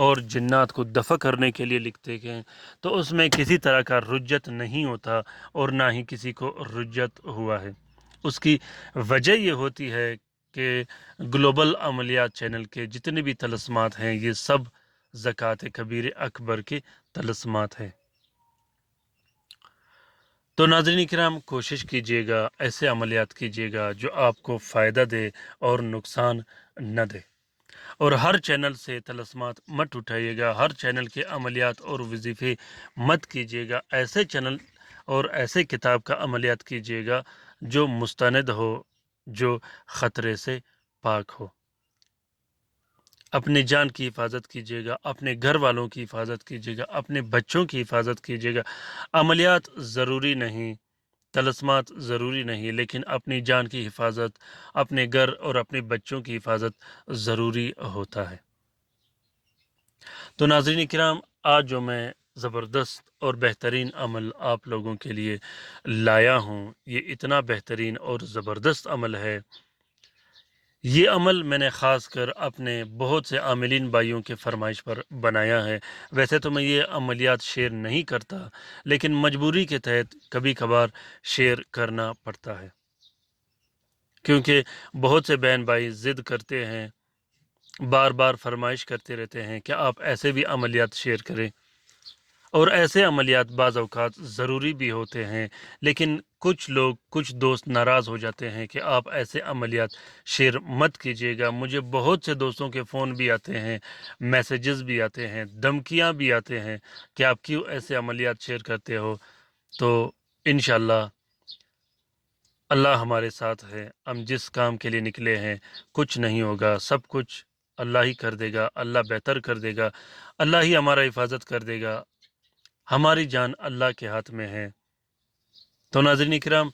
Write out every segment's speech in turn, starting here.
اور جنات کو دفع کرنے کے لیے لکھتے ہیں تو اس میں کسی طرح کا رجت نہیں ہوتا اور نہ ہی کسی کو رجت ہوا ہے۔ اس کی وجہ یہ ہوتی ہے کہ گلوبل عملیات چینل کے جتنے بھی طلسمات ہیں یہ سب زکوٰۃ کبیر اکبر کے طلسمات ہیں۔ تو ناظرین کرام، کوشش کیجیے گا ایسے عملیات کیجیے گا جو آپ کو فائدہ دے اور نقصان نہ دے، اور ہر چینل سے طلسمات مت اٹھائیے گا، ہر چینل کے عملیات اور وظیفے مت کیجیے گا۔ ایسے چینل اور ایسے کتاب کا عملیات کیجیے گا جو مستند ہو، جو خطرے سے پاک ہو۔ اپنی جان کی حفاظت کیجیے گا، اپنے گھر والوں کی حفاظت کیجیے گا، اپنے بچوں کی حفاظت کیجیے گا۔ عملیات ضروری نہیں، طلسمات ضروری نہیں، لیکن اپنی جان کی حفاظت، اپنے گھر اور اپنے بچوں کی حفاظت ضروری ہوتا ہے۔ تو ناظرین کرام، آج جو میں زبردست اور بہترین عمل آپ لوگوں کے لیے لایا ہوں، یہ اتنا بہترین اور زبردست عمل ہے۔ یہ عمل میں نے خاص کر اپنے بہت سے عاملین بھائیوں کے فرمائش پر بنایا ہے۔ ویسے تو میں یہ عملیات شیئر نہیں کرتا، لیکن مجبوری کے تحت کبھی کبھار شیئر کرنا پڑتا ہے، کیونکہ بہت سے بہن بھائی ضد کرتے ہیں، بار بار فرمائش کرتے رہتے ہیں کہ آپ ایسے بھی عملیات شیئر کریں، اور ایسے عملیات بعض اوقات ضروری بھی ہوتے ہیں، لیکن کچھ لوگ، کچھ دوست ناراض ہو جاتے ہیں کہ آپ ایسے عملیات شیئر مت کیجیے گا۔ مجھے بہت سے دوستوں کے فون بھی آتے ہیں، میسیجز بھی آتے ہیں، دھمکیاں بھی آتے ہیں کہ آپ کیوں ایسے عملیات شیئر کرتے ہو۔ تو انشاءاللہ اللہ ہمارے ساتھ ہے، ہم جس کام کے لیے نکلے ہیں کچھ نہیں ہوگا، سب کچھ اللہ ہی کر دے گا، اللہ بہتر کر دے گا، اللہ ہی ہمارا حفاظت کر دے گا، ہماری جان اللہ کے ہاتھ میں ہے۔ تو ناظرین کرام،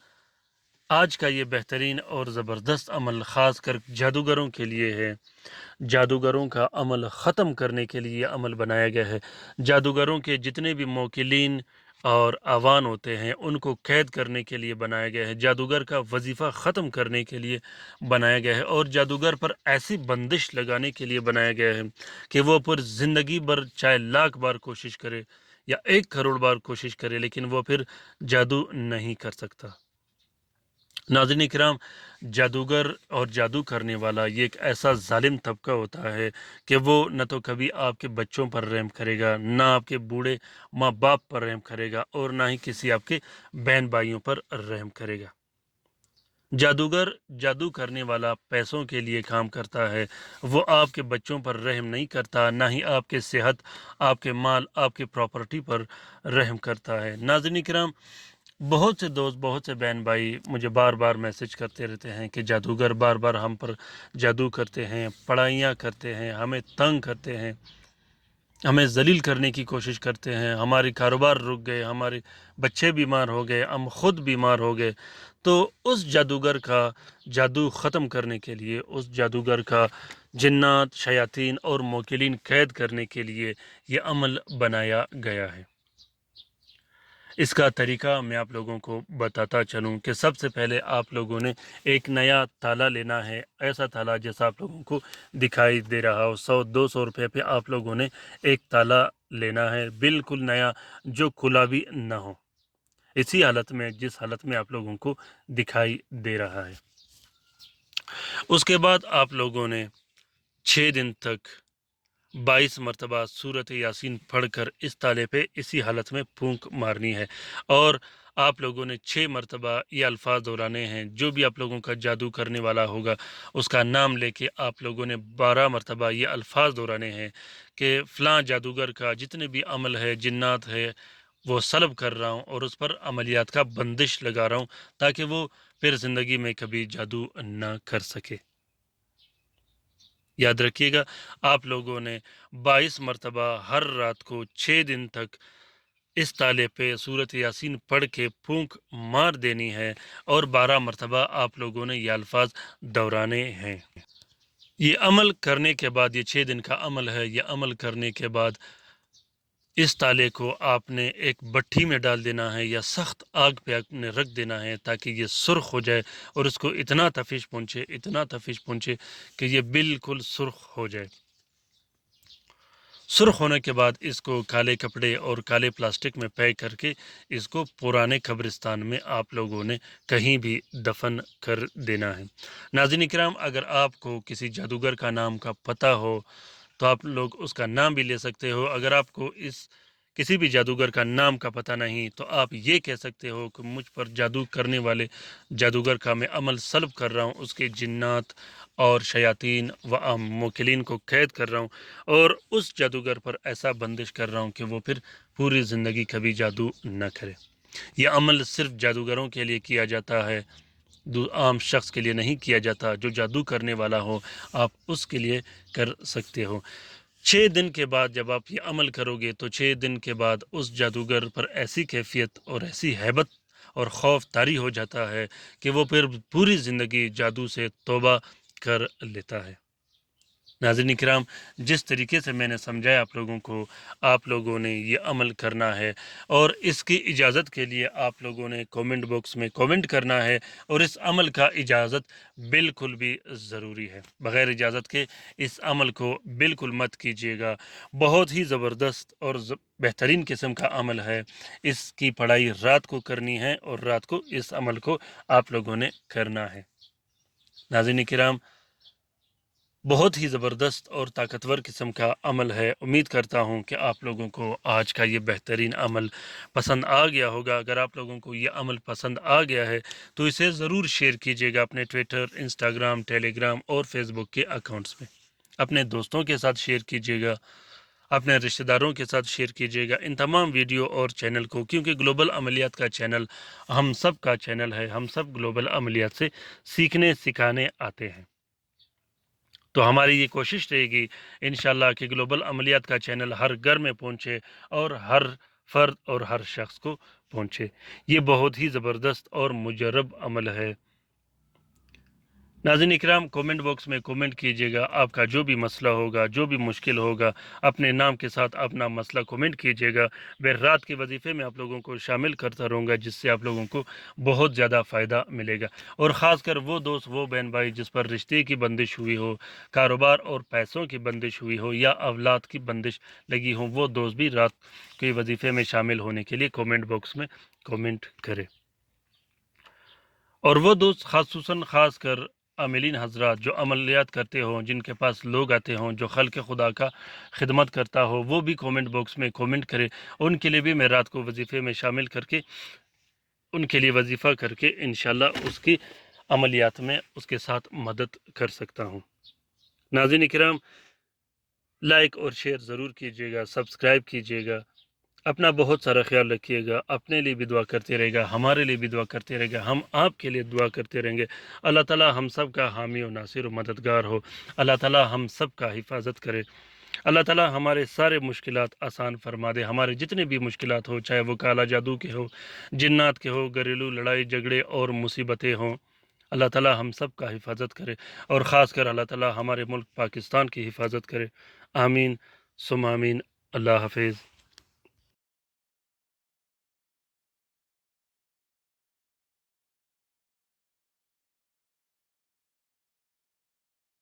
آج کا یہ بہترین اور زبردست عمل خاص کر جادوگروں کے لیے ہے۔ جادوگروں کا عمل ختم کرنے کے لیے یہ عمل بنایا گیا ہے۔ جادوگروں کے جتنے بھی موکلین اور اعوان ہوتے ہیں ان کو قید کرنے کے لیے بنایا گیا ہے، جادوگر کا وظیفہ ختم کرنے کے لیے بنایا گیا ہے، اور جادوگر پر ایسی بندش لگانے کے لیے بنایا گیا ہے کہ وہ پر زندگی بھر چاہے لاکھ بار کوشش کرے یا 1 کروڑ بار کوشش کرے، لیکن وہ پھر جادو نہیں کر سکتا۔ ناظرین کرام، جادوگر اور جادو کرنے والا یہ ایک ایسا ظالم طبقہ ہوتا ہے کہ وہ نہ تو کبھی آپ کے بچوں پر رحم کرے گا، نہ آپ کے بوڑھے ماں باپ پر رحم کرے گا، اور نہ ہی کسی آپ کے بہن بھائیوں پر رحم کرے گا۔ جادوگر، جادو کرنے والا پیسوں کے لیے کام کرتا ہے، وہ آپ کے بچوں پر رحم نہیں کرتا، نہ ہی آپ کے صحت، آپ کے مال، آپ کی پراپرٹی پر رحم کرتا ہے۔ ناظرین کرام، بہت سے دوست، بہت سے بہن بھائی مجھے بار بار میسج کرتے رہتے ہیں کہ جادوگر بار بار ہم پر جادو کرتے ہیں، پڑھائیاں کرتے ہیں، ہمیں تنگ کرتے ہیں، ہمیں ذلیل کرنے کی کوشش کرتے ہیں، ہماری کاروبار رک گئے، ہمارے بچے بیمار ہو گئے، ہم خود بیمار ہو گئے۔ تو اس جادوگر کا جادو ختم کرنے کے لیے، اس جادوگر کا جنات، شیاطین اور موکلین قید کرنے کے لیے یہ عمل بنایا گیا ہے۔ اس کا طریقہ میں آپ لوگوں کو بتاتا چلوں کہ سب سے پہلے آپ لوگوں نے ایک نیا تالا لینا ہے، ایسا تالا جیسا آپ لوگوں کو دکھائی دے رہا ہو، 100-200 روپے پہ آپ لوگوں نے ایک تالا لینا ہے، بالکل نیا، جو کھلا بھی نہ ہو، اسی حالت میں جس حالت میں آپ لوگوں کو دکھائی دے رہا ہے۔ اس کے بعد آپ لوگوں نے 6 دن تک 22 مرتبہ سورۃ یاسین پڑھ کر اس تالے پہ اسی حالت میں پھونک مارنی ہے، اور آپ لوگوں نے 6 مرتبہ یہ الفاظ دہرانے ہیں۔ جو بھی آپ لوگوں کا جادو کرنے والا ہوگا اس کا نام لے کے آپ لوگوں نے 12 مرتبہ یہ الفاظ دہرانے ہیں کہ فلاں جادوگر کا جتنے بھی عمل ہے، جنات ہے، وہ سلب کر رہا ہوں اور اس پر عملیات کا بندش لگا رہا ہوں تاکہ وہ پھر زندگی میں کبھی جادو نہ کر سکے۔ یاد رکھیے گا، آپ لوگوں نے 22 مرتبہ ہر رات کو 6 دن تک اس تالے پہ سورۃ یاسین پڑھ کے پھونک مار دینی ہے، اور 12 مرتبہ آپ لوگوں نے یہ الفاظ دہرانے ہیں۔ یہ عمل کرنے کے بعد، یہ 6 دن کا عمل ہے، یہ عمل کرنے کے بعد اس تالے کو آپ نے ایک بٹھی میں ڈال دینا ہے یا سخت آگ پہ آپ نے رکھ دینا ہے تاکہ یہ سرخ ہو جائے، اور اس کو اتنا تفیش پہنچے، اتنا تفیش پہنچے کہ یہ بالکل سرخ ہو جائے۔ سرخ ہونے کے بعد اس کو کالے کپڑے اور کالے پلاسٹک میں پیک کر کے اس کو پرانے قبرستان میں آپ لوگوں نے کہیں بھی دفن کر دینا ہے۔ ناظرین کرام، اگر آپ کو کسی جادوگر کا نام کا پتہ ہو تو آپ لوگ اس کا نام بھی لے سکتے ہو۔ اگر آپ کو کسی بھی جادوگر کا نام کا پتہ نہیں تو آپ یہ کہہ سکتے ہو کہ مجھ پر جادو کرنے والے جادوگر کا میں عمل سلب کر رہا ہوں، اس کے جنات اور شیاطین و موکلین کو قید کر رہا ہوں، اور اس جادوگر پر ایسا بندش کر رہا ہوں کہ وہ پھر پوری زندگی کبھی جادو نہ کرے۔ یہ عمل صرف جادوگروں کے لیے کیا جاتا ہے، عام شخص کے لیے نہیں کیا جاتا۔ جو جادو کرنے والا ہو آپ اس کے لیے کر سکتے ہو۔ 6 دن کے بعد جب آپ یہ عمل کرو گے تو 6 دن کے بعد اس جادوگر پر ایسی کیفیت اور ایسی ہیبت اور خوف طاری ہو جاتا ہے کہ وہ پھر پوری زندگی جادو سے توبہ کر لیتا ہے۔ ناظرین کرام، جس طریقے سے میں نے سمجھایا آپ لوگوں کو، آپ لوگوں نے یہ عمل کرنا ہے، اور اس کی اجازت کے لیے آپ لوگوں نے کومنٹ باکس میں کومنٹ کرنا ہے، اور اس عمل کا اجازت بالکل بھی ضروری ہے۔ بغیر اجازت کے اس عمل کو بالکل مت کیجیے گا۔ بہت ہی زبردست اور بہترین قسم کا عمل ہے۔ اس کی پڑھائی رات کو کرنی ہے اور رات کو اس عمل کو آپ لوگوں نے کرنا ہے۔ ناظرین کرام، بہت ہی زبردست اور طاقتور قسم کا عمل ہے۔ امید کرتا ہوں کہ آپ لوگوں کو آج کا یہ بہترین عمل پسند آ گیا ہوگا۔ اگر آپ لوگوں کو یہ عمل پسند آ گیا ہے تو اسے ضرور شیئر کیجیے گا اپنے ٹویٹر، انسٹاگرام، ٹیلی گرام اور فیس بک کے اکاؤنٹس میں۔ اپنے دوستوں کے ساتھ شیئر کیجیے گا، اپنے رشتہ داروں کے ساتھ شیئر کیجیے گا ان تمام ویڈیو اور چینل کو، کیونکہ گلوبل عملیات کا چینل ہم سب کا چینل ہے۔ ہم سب گلوبل عملیات سے سیکھنے سکھانے آتے ہیں، تو ہماری یہ کوشش رہے گی انشاءاللہ کہ گلوبل عملیات کا چینل ہر گھر میں پہنچے اور ہر فرد اور ہر شخص کو پہنچے۔ یہ بہت ہی زبردست اور مجرب عمل ہے۔ ناظرین اکرام، کومنٹ باکس میں کومنٹ کیجیے گا، آپ کا جو بھی مسئلہ ہوگا، جو بھی مشکل ہوگا، اپنے نام کے ساتھ اپنا مسئلہ کومنٹ کیجیے گا۔ میں رات کے وظیفے میں آپ لوگوں کو شامل کرتا رہوں گا، جس سے آپ لوگوں کو بہت زیادہ فائدہ ملے گا، اور خاص کر وہ دوست، وہ بہن بھائی جس پر رشتے کی بندش ہوئی ہو، کاروبار اور پیسوں کی بندش ہوئی ہو، یا اولاد کی بندش لگی ہو، وہ دوست بھی رات کے وظیفے میں شامل ہونے کے لیے کومنٹ باکس میں کومنٹ کرے۔ اور وہ دوست خاص کر عاملین حضرات جو عملیات کرتے ہوں، جن کے پاس لوگ آتے ہوں، جو خلق خدا کا خدمت کرتا ہو، وہ بھی کومنٹ باکس میں کومنٹ کرے۔ ان کے لیے بھی میں رات کو وظیفے میں شامل کر کے ان کے لیے وظیفہ کر کے انشاءاللہ اس کی عملیات میں اس کے ساتھ مدد کر سکتا ہوں۔ ناظرین کرام، لائک اور شیئر ضرور کیجیے گا، سبسکرائب کیجیے گا، اپنا بہت سارا خیال رکھیے گا، اپنے لیے بھی دعا کرتے رہے گا، ہمارے لیے بھی دعا کرتے رہے گا، ہم آپ کے لیے دعا کرتے رہیں گے۔ اللہ تعالی ہم سب کا حامی و ناصر و مددگار ہو۔ اللہ تعالی ہم سب کا حفاظت کرے۔ اللہ تعالی ہمارے سارے مشکلات آسان فرما دے۔ ہمارے جتنے بھی مشکلات ہو، چاہے وہ کالا جادو کے ہو، جنات کے ہو، گھریلو لڑائی جھگڑے اور مصیبتیں ہوں، اللہ تعالی ہم سب کا حفاظت کرے، اور خاص کر اللہ تعالی ہمارے ملک پاکستان کی حفاظت کرے۔ آمین ثم آمین۔ اللہ حافظ۔